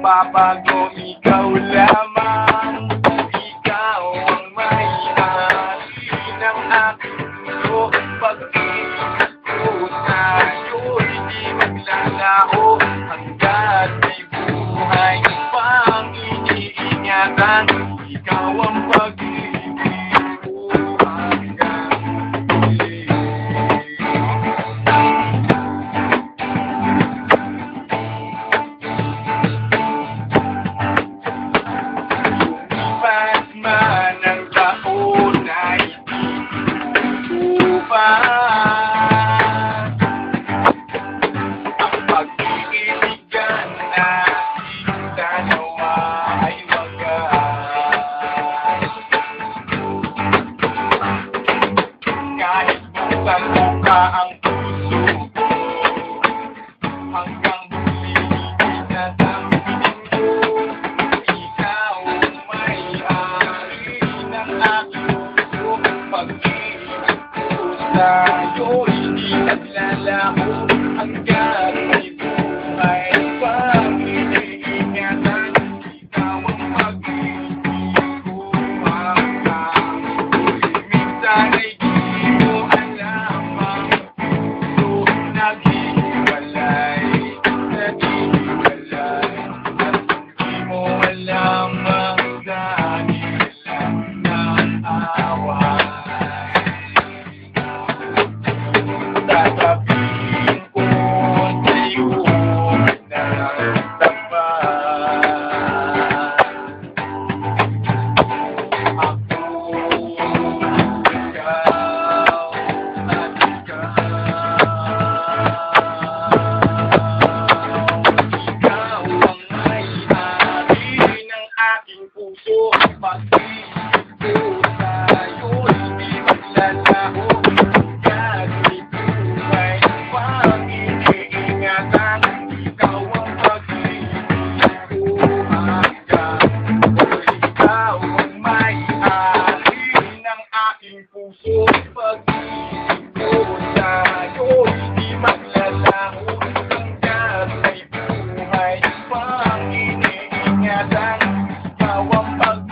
magbabago, ikaw lamang. Ikaw ang may-ari ng aking mundo. Pag-ibig ko sa'yo, hindi maglalaho hanggat may buhay pang iniingatan. Ikaw ang pag-ibig ko hanggang huli. Lumipas man ang taon ay tutupan. Ang pag-iibigan natin dalawa ay wagas. Kahit buksan mo ka ang puso ko, hanggang huli pinatanggitin ko. Ikaw ang may-ari ng aking puso. Pag-ibig ko sa'yo, hindi naglalaho hanggang may buhay pang iniingatan. Ikaw ang pag-ibig ko hanggang huli. Minsan ay di mo alam ang puso naghiwalay, naghiwalay. At di mo alam ang dahilan ng away. Sasabihin ko sa'yo na tapat. Ako, ikaw, at ikaw. Ikaw ang may-ari ng aking puso. Pag-ibig ko sa'yo, hindi maglalaho hanggat may buhay pang iniingatan. Ikaw ang pag-ibig ko hanggang huli. Ikaw ang may-ari ng aking puso. Pag-ibig ko sa'yo, hindi maglalaho hanggat may buhay pang iniingatan. Ikaw ang pag